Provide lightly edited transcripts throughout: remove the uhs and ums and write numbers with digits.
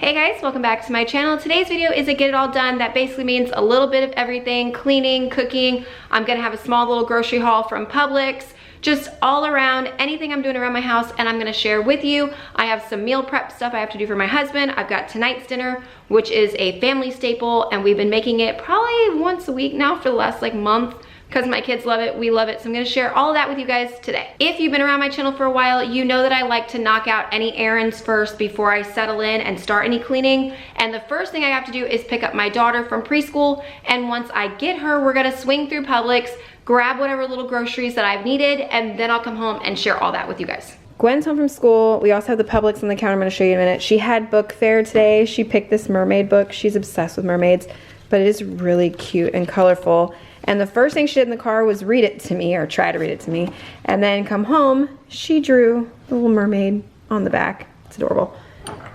Hey guys, welcome back to my channel. Today's video is a get it all done. That basically means a little bit of everything, cleaning, cooking. I'm gonna have a small little grocery haul from Publix, just all around anything I'm doing around my house, and I'm gonna share with you. I have some meal prep stuff I have to do for my husband. I've got tonight's dinner, which is a family staple, and we've been making it probably once a week now for the last month, because my kids love it, we love it, so I'm gonna share all of that with you guys today. If you've been around my channel for a while, you know that I like to knock out any errands first before I settle in and start any cleaning. And the first thing I have to do is pick up my daughter from preschool, and once I get her, we're gonna swing through Publix, grab whatever little groceries that I've needed, and then I'll come home and share all that with you guys. Gwen's home from school. We also have the Publix on the counter. I'm gonna show you in a minute. She had book fair today. She picked this mermaid book. She's obsessed with mermaids, but it is really cute and colorful. And the first thing she did in the car was read it to me, or try to read it to me. And then come home, she drew a little mermaid on the back. It's adorable.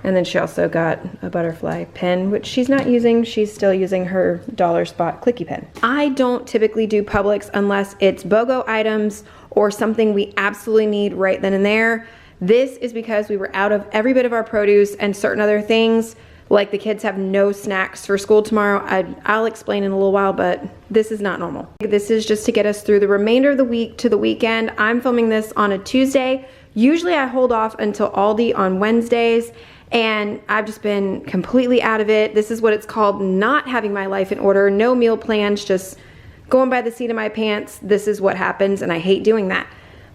And then she also got a butterfly pen, which she's not using. She's still using her dollar spot clicky pen. I don't typically do Publix unless it's BOGO items or something we absolutely need right then and there. This is because we were out of every bit of our produce and certain other things. Like the kids have no snacks for school tomorrow. I'll explain in a little while, but this is not normal. This is just to get us through the remainder of the week to the weekend. I'm filming this on a Tuesday. Usually I hold off until Aldi on Wednesdays, and I've just been completely out of it. This is what it's called not having my life in order. No meal plans, just going by the seat of my pants. This is what happens, and I hate doing that.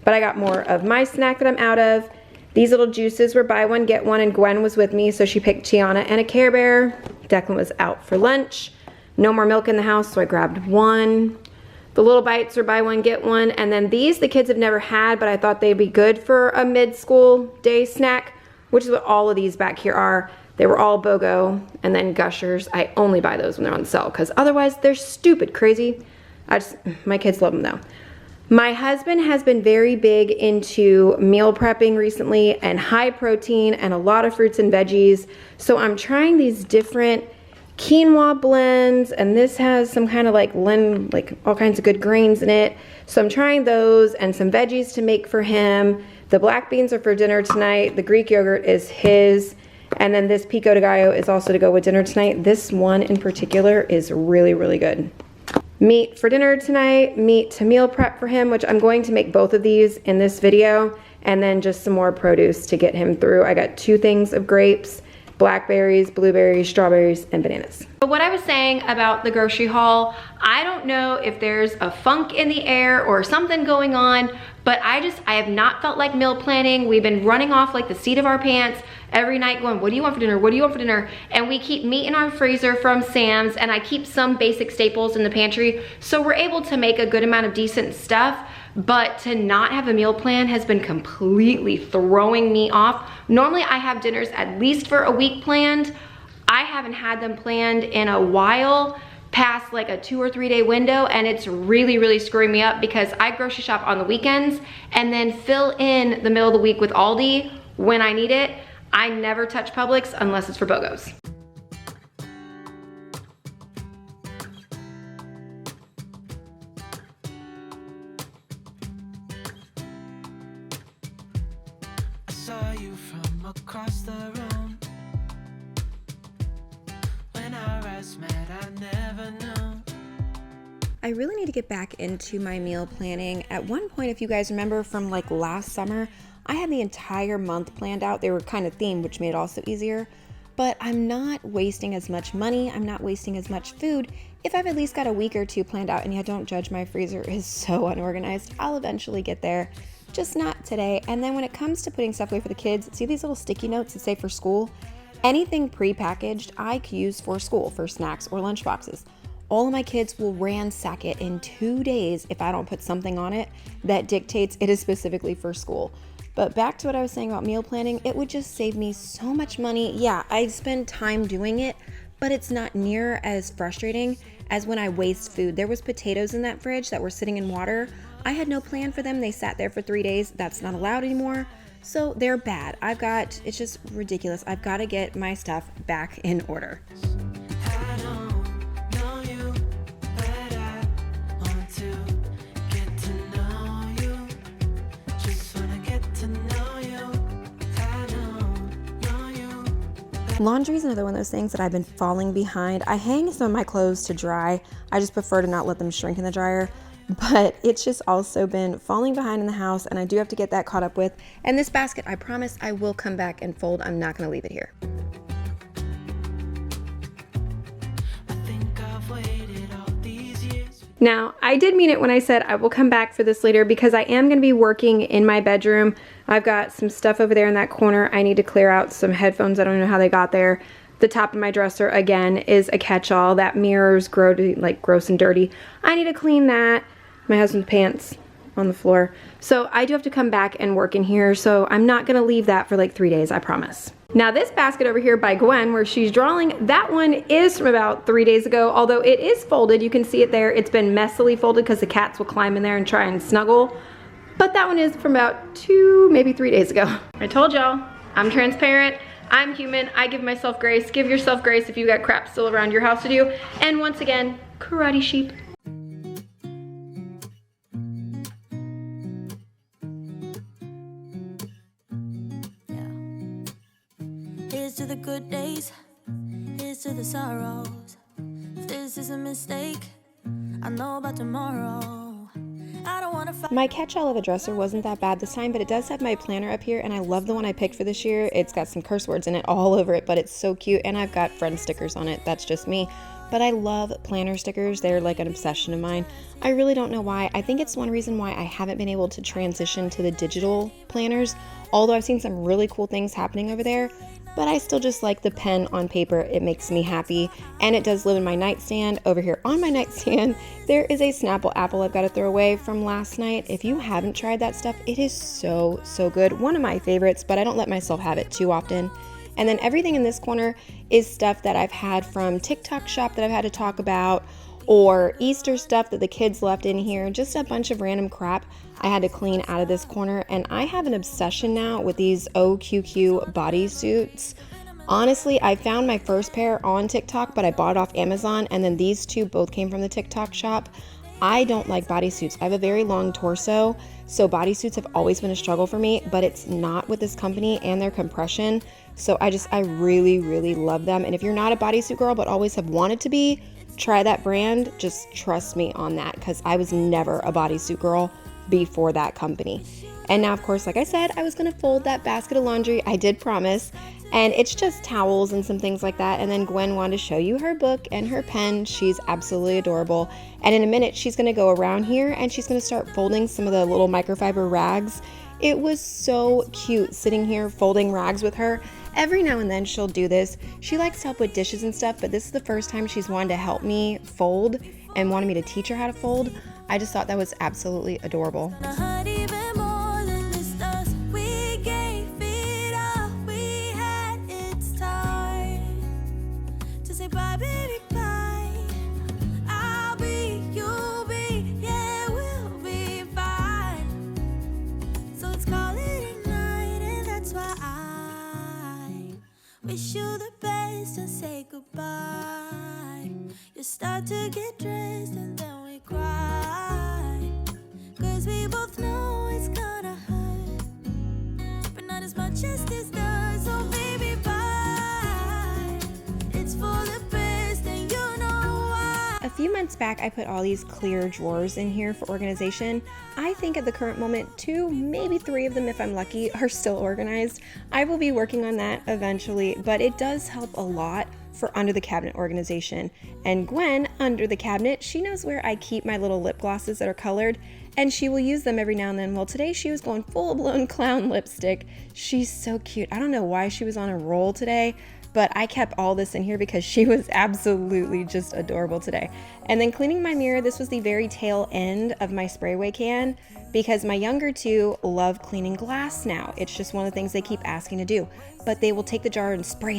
But I got more of my snack that I'm out of. These little juices were buy one, get one, and Gwen was with me, so she picked Tiana and a Care Bear. Declan was out for lunch. No more milk in the house, so I grabbed one. The little bites were buy one, get one. And then these, the kids have never had, but I thought they'd be good for a mid-school day snack, which is what all of these back here are. They were all BOGO, and then Gushers. I only buy those when they're on sale, because otherwise they're stupid crazy. My kids love them though. My husband has been very big into meal prepping recently and high protein and a lot of fruits and veggies. So I'm trying these different quinoa blends, and this has some kind of like all kinds of good grains in it. So I'm trying those and some veggies to make for him. The black beans are for dinner tonight. The Greek yogurt is his. And then this pico de gallo is also to go with dinner tonight. This one in particular is really, really good. Meat for dinner tonight, meat to meal prep for him, which I'm going to make both of these in this video, and then just some more produce to get him through. I got 2 things of grapes, blackberries, blueberries, strawberries, and bananas. But what I was saying about the grocery haul, I don't know if there's a funk in the air or something going on, but I have not felt like meal planning. We've been running off like the seat of our pants every night going, what do you want for dinner? What do you want for dinner? And we keep meat in our freezer from Sam's, and I keep some basic staples in the pantry. So we're able to make a good amount of decent stuff, but to not have a meal plan has been completely throwing me off. Normally I have dinners at least for a week planned. I haven't had them planned in a while, past like a 2 or 3 day window, and it's really, really screwing me up because I grocery shop on the weekends and then fill in the middle of the week with Aldi when I need it. I never touch Publix unless it's for BOGOs. I saw you from across the room. When our eyes met, I never knew. I really need to get back into my meal planning. At one point, if you guys remember from like last summer, I had the entire month planned out. They were kind of themed, which made it also easier. But I'm not wasting as much money. I'm not wasting as much food if I've at least got a week or 2 planned out. And yeah, don't judge, my freezer is so unorganized. I'll eventually get there, just not today. And then when it comes to putting stuff away for the kids, see these little sticky notes that say for school? Anything pre-packaged I could use for school, for snacks or lunch boxes. All of my kids will ransack it in 2 days if I don't put something on it that dictates it is specifically for school. But back to what I was saying about meal planning, it would just save me so much money. Yeah, I spend time doing it, but it's not near as frustrating as when I waste food. There was potatoes in that fridge that were sitting in water. I had no plan for them. They sat there for 3 days. That's not allowed anymore. So they're bad. It's just ridiculous. I've got to get my stuff back in order. Laundry is another one of those things that I've been falling behind. I hang some of my clothes to dry. I just prefer to not let them shrink in the dryer. But it's just also been falling behind in the house, and I do have to get that caught up with. And this basket, I promise I will come back and fold. I'm not going to leave it here. I think I've waited all these years. Now, I did mean it when I said I will come back for this later because I am going to be working in my bedroom. I've got some stuff over there in that corner. I need to clear out some headphones. I don't know how they got there. The top of my dresser, again, is a catch-all. That mirror's gross and dirty. I need to clean that. My husband's pants on the floor. So I do have to come back and work in here. So I'm not going to leave that for like 3 days, I promise. Now this basket over here by Gwen where she's drawing, that one is from about 3 days ago, although it is folded. You can see it there. It's been messily folded because the cats will climb in there and try and snuggle. But that one is from about 2, maybe 3 days ago. I told y'all, I'm transparent. I'm human. I give myself grace. Give yourself grace if you got crap still around your house to do. And once again, karate sheep. Here's to the good days, here's to the sorrows. If this is a mistake, I know about tomorrow. I don't wanna fight. My catch-all of a dresser wasn't that bad this time, but it does have my planner up here, and I love the one I picked for this year. It's got some curse words in it all over it, but it's so cute, and I've got friend stickers on it. That's just me. But I love planner stickers. They're like an obsession of mine. I really don't know why. I think it's one reason why I haven't been able to transition to the digital planners, although I've seen some really cool things happening over there. But I still just like the pen on paper. It makes me happy, and it does live in my nightstand. Over here on my nightstand, there is a Snapple apple I've got to throw away from last night. If you haven't tried that stuff, it is so, so good. One of my favorites, but I don't let myself have it too often. And then everything in this corner is stuff that I've had from TikTok shop that I've had to talk about, or Easter stuff that the kids left in here, just a bunch of random crap I had to clean out of this corner. And I have an obsession now with these OQQ bodysuits. Honestly, I found my first pair on TikTok, but I bought it off Amazon, and then these two both came from the TikTok shop. I don't like bodysuits. I have a very long torso, so bodysuits have always been a struggle for me, but it's not with this company and their compression. So I really, really love them. And if you're not a bodysuit girl but always have wanted to be, try that brand. Just trust me on that, because I was never a bodysuit girl before that company. And now, of course, like I said, I was going to fold that basket of laundry. I did promise. And it's just towels and some things like that. And then Gwen wanted to show you her book and her pen. She's absolutely adorable. And in a minute, she's going to go around here and she's going to start folding some of the little microfiber rags. It was so cute sitting here folding rags with her. Every now and then she'll do this. She likes to help with dishes and stuff, but this is the first time she's wanted to help me fold and wanted me to teach her how to fold. I just thought that was absolutely adorable. Wish you the best and say goodbye. You start to get dressed and then we cry, 'cause we both know it's gonna hurt, but not as much as this does. So baby, bye. It's for the best and you know why. A few months back, I put all these clear drawers in here for organization. I think at the current moment, 2, maybe 3 of them, if I'm lucky, are still organized. I will be working on that eventually, but it does help a lot for under the cabinet organization. And Gwen, under the cabinet, she knows where I keep my little lip glosses that are colored, and she will use them every now and then. Well, today she was going full-blown clown lipstick. She's so cute. I don't know why she was on a roll today, but I kept all this in here because she was absolutely just adorable today. And then cleaning my mirror, this was the very tail end of my sprayway can, because my younger two love cleaning glass now. It's just one of the things they keep asking to do. But they will take the jar and spray.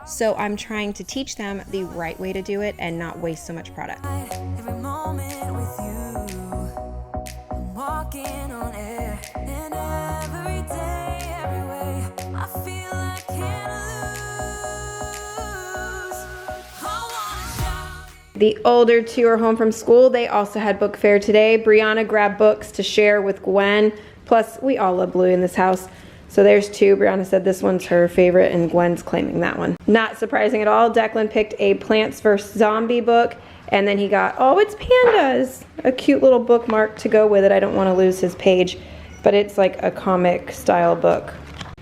So I'm trying to teach them the right way to do it and not waste so much product. Every moment with you, I'm walking on air, and every day, every way, I feel I can't lose. I wanna shout. The older two are home from school. They also had book fair today. Brianna grabbed books to share with Gwen. Plus, we all love Bluey in this house. So there's two. Brianna said this one's her favorite and Gwen's claiming that one. Not surprising at all. Declan picked a Plants vs. Zombie book, and then he got, oh, it's pandas. A cute little bookmark to go with it. I don't want to lose his page, but it's like a comic style book.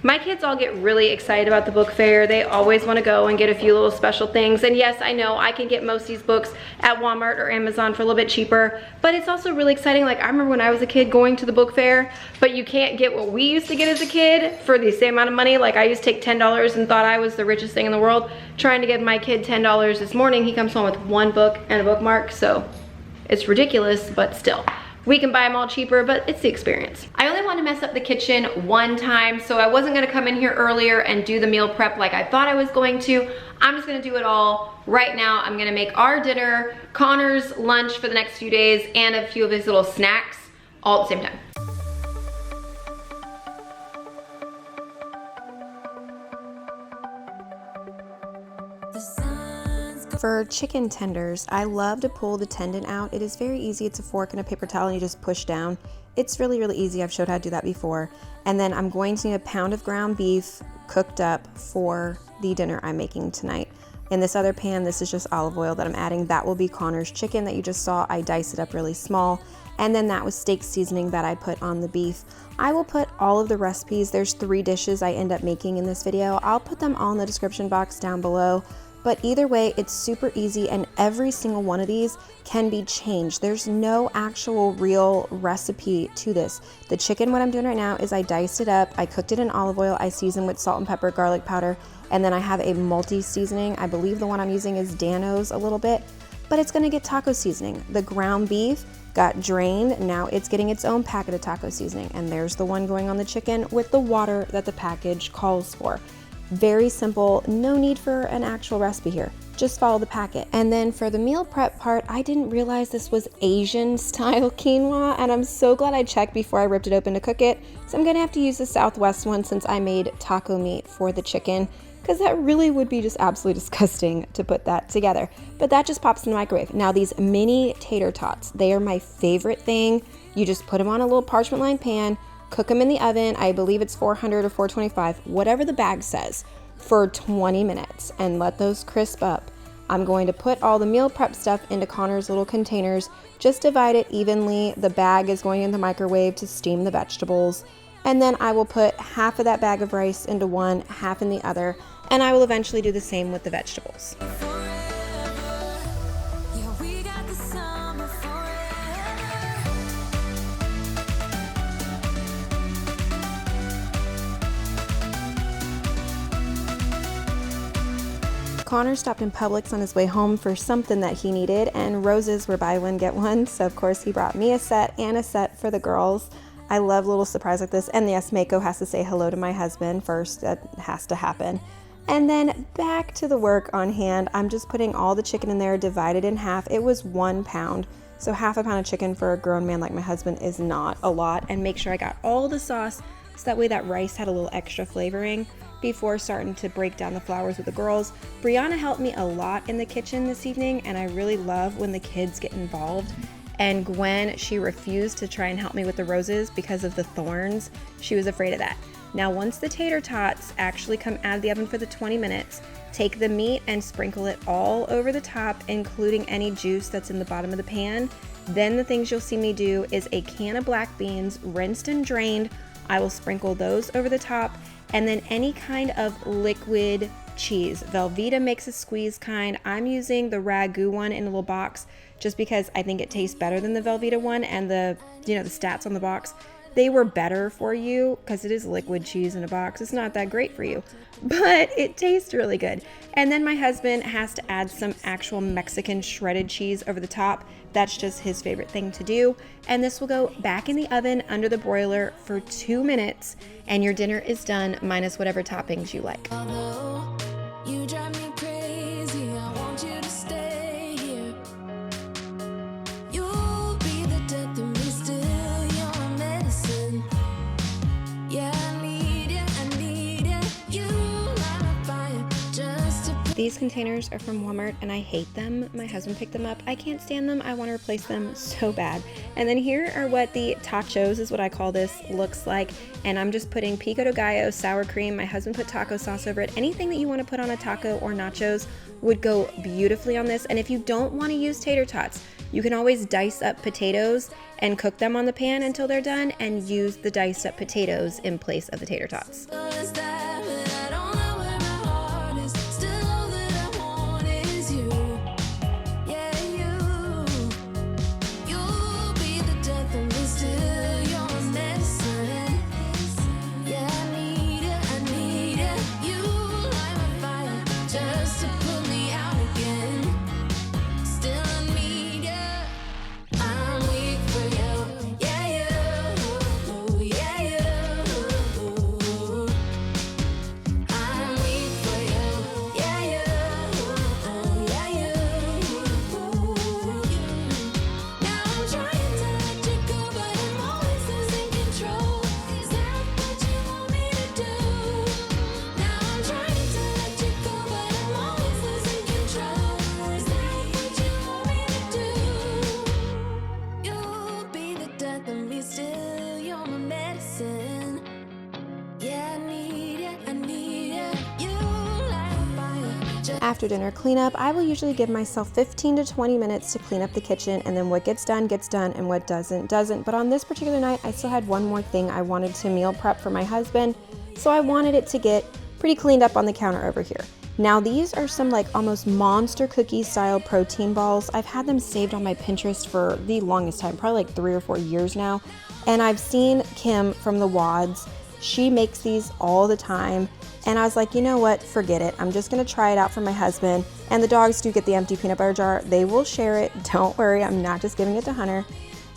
My kids all get really excited about the book fair. They always want to go and get a few little special things. And yes, I know I can get most of these books at Walmart or Amazon for a little bit cheaper, but it's also really exciting. Like I remember when I was a kid going to the book fair, but you can't get what we used to get as a kid for the same amount of money. Like I used to take $10 and thought I was the richest thing in the world. Trying to give my kid $10 this morning, he comes home with one book and a bookmark, so it's ridiculous, but still. We can buy them all cheaper, but it's the experience. I only want to mess up the kitchen one time, so I wasn't gonna come in here earlier and do the meal prep like I thought I was going to. I'm just gonna do it all right now. I'm gonna make our dinner, Connor's lunch for the next few days, and a few of his little snacks all at the same time. For chicken tenders, I love to pull the tendon out. It is very easy. It's a fork and a paper towel and you just push down. It's really, really easy. I've showed how to do that before. And then I'm going to need a pound of ground beef cooked up for the dinner I'm making tonight. In this other pan, this is just olive oil that I'm adding. That will be Connor's chicken that you just saw. I dice it up really small. And then that was steak seasoning that I put on the beef. I will put all of the recipes. There's 3 dishes I end up making in this video. I'll put them all in the description box down below. But either way, it's super easy and every single one of these can be changed. There's no actual real recipe to this. The chicken, what I'm doing right now is I diced it up, I cooked it in olive oil, I seasoned with salt and pepper, garlic powder, and then I have a multi-seasoning. I believe the one I'm using is Dano's a little bit, but it's gonna get taco seasoning. The ground beef got drained, now it's getting its own packet of taco seasoning, and there's the one going on the chicken with the water that the package calls for. Very simple, no need for an actual recipe here. Just follow the packet. And then for the meal prep part, I didn't realize this was Asian style quinoa, and I'm so glad I checked before I ripped it open to cook it. So I'm gonna have to use the Southwest one since I made taco meat for the chicken, because that really would be just absolutely disgusting to put that together. But that just pops in the microwave. Now these mini tater tots, they are my favorite thing. You just put them on a little parchment lined pan, cook them in the oven, I believe it's 400 or 425, whatever the bag says, for 20 minutes and let those crisp up. I'm going to put all the meal prep stuff into Connor's little containers, just divide it evenly. The bag is going in the microwave to steam the vegetables. And then I will put half of that bag of rice into one, half in the other, and I will eventually do the same with the vegetables. Connor stopped in Publix on his way home for something that he needed, and roses were buy one get one, so of course he brought me a set and a set for the girls. I love little surprise like this, and yes, Mako has to say hello to my husband first. That has to happen. And then back to the work on hand. I'm just putting all the chicken in there, divided in half. It was 1 pound, so half a pound of chicken for a grown man like my husband is not a lot. And make sure I got all the sauce so that way that rice had a little extra flavoring before starting to break down the flowers with the girls. Brianna helped me a lot in the kitchen this evening, and I really love when the kids get involved. And Gwen, she refused to try and help me with the roses because of the thorns. She was afraid of that. Now, once the tater tots actually come out of the oven for the 20 minutes, take the meat and sprinkle it all over the top, including any juice that's in the bottom of the pan. Then the things you'll see me do is a can of black beans, rinsed and drained. I will sprinkle those over the top, and then any kind of liquid cheese. Velveeta makes a squeeze kind. I'm using the Ragu one in a little box just because I think it tastes better than the Velveeta one, and the stats on the box, they were better for you because it is liquid cheese in a box. It's not that great for you, but it tastes really good. And then my husband has to add some actual Mexican shredded cheese over the top. That's just his favorite thing to do. And this will go back in the oven under the broiler for 2 minutes, and your dinner is done minus whatever toppings you like. Although you drive me crazy, I want you to stay here. You'll be the death of me still, you're medicine. Yeah, I need it, you light a fire just to These containers are from Walmart and I hate them. My husband picked them up. I can't stand them. I want to replace them so bad. And then here are what the Tachos, is what I call this, looks like. And I'm just putting pico de gallo, sour cream. My husband put taco sauce over it. Anything that you want to put on a taco or nachos would go beautifully on this. And if you don't want to use tater tots, you can always dice up potatoes and cook them on the pan until they're done and use the diced up potatoes in place of the tater tots. After dinner cleanup, I will usually give myself 15 to 20 minutes to clean up the kitchen, and then what gets done and what doesn't. But on this particular night, I still had one more thing I wanted to meal prep for my husband, so I wanted it to get pretty cleaned up on the counter over here. Now these are some like almost monster cookie style protein balls. I've had them saved on my Pinterest for the longest time, probably like 3 or 4 years now, and I've seen Kim from the Wads. She makes these all the time. And I was like, you know what, forget it. I'm just gonna try it out for my husband. And the dogs do get the empty peanut butter jar. They will share it, don't worry, I'm not just giving it to Hunter.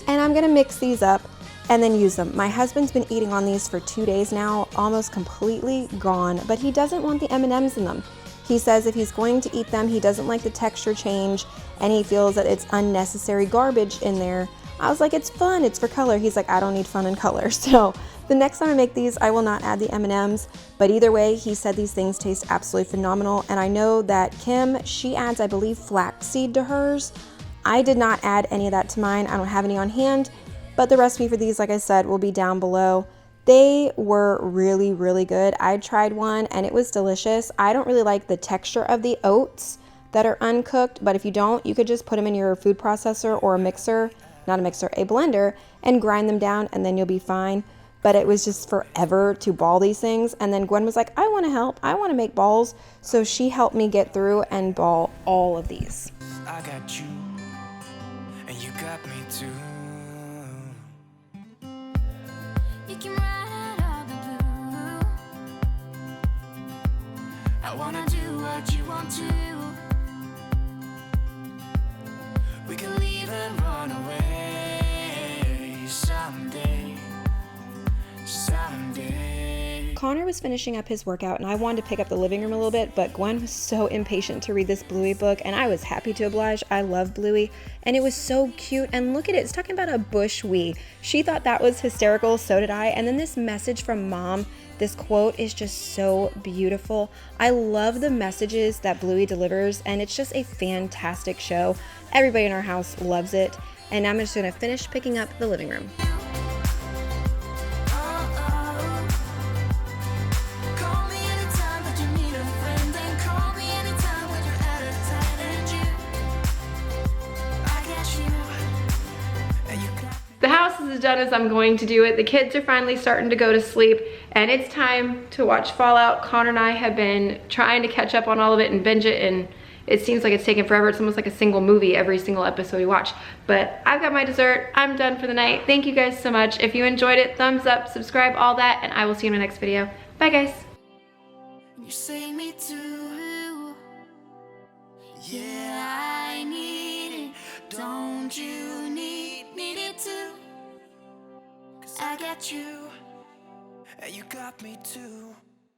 And I'm gonna mix these up and then use them. My husband's been eating on these for 2 days now, almost completely gone, but he doesn't want the M&Ms in them. He says if he's going to eat them, he doesn't like the texture change and he feels that it's unnecessary garbage in there. I was like, it's fun, it's for color. He's like, I don't need fun and color. So the next time I make these, I will not add the M&Ms, but either way, he said these things taste absolutely phenomenal. And I know that Kim, she adds, I believe, flaxseed to hers. I did not add any of that to mine. I don't have any on hand, but the recipe for these, like I said, will be down below. They were really, really good. I tried one and it was delicious. I don't really like the texture of the oats that are uncooked, but if you don't, you could just put them in your food processor or a mixer, not a mixer, a blender, and grind them down and then you'll be fine. But it was just forever to ball these things. And then Gwen was like, I want to help. I want to make balls. So she helped me get through and ball all of these. I got you, and you got me too. You can ride all the blue. I wanna do what you want to. We can leave and run away someday. Connor was finishing up his workout and I wanted to pick up the living room a little bit, but Gwen was so impatient to read this Bluey book and I was happy to oblige. I love Bluey and it was so cute, and look at it, it's talking about a bush wee. She thought that was hysterical, so did I. And then this message from mom, this quote is just so beautiful. I love the messages that Bluey delivers and it's just a fantastic show. Everybody in our house loves it, and I'm just gonna finish picking up the living room. The house is as done as I'm going to do it. The kids are finally starting to go to sleep and it's time to watch Fallout. Connor and I have been trying to catch up on all of it and binge it, and it seems like it's taken forever. It's almost like a single movie every single episode we watch. But I've got my dessert. I'm done for the night. Thank you guys so much. If you enjoyed it, thumbs up, subscribe, all that, and I will see you in my next video. Bye guys. You say me too. Yeah, I need it. Don't you need it too? 'Cause I got you, and you got me too.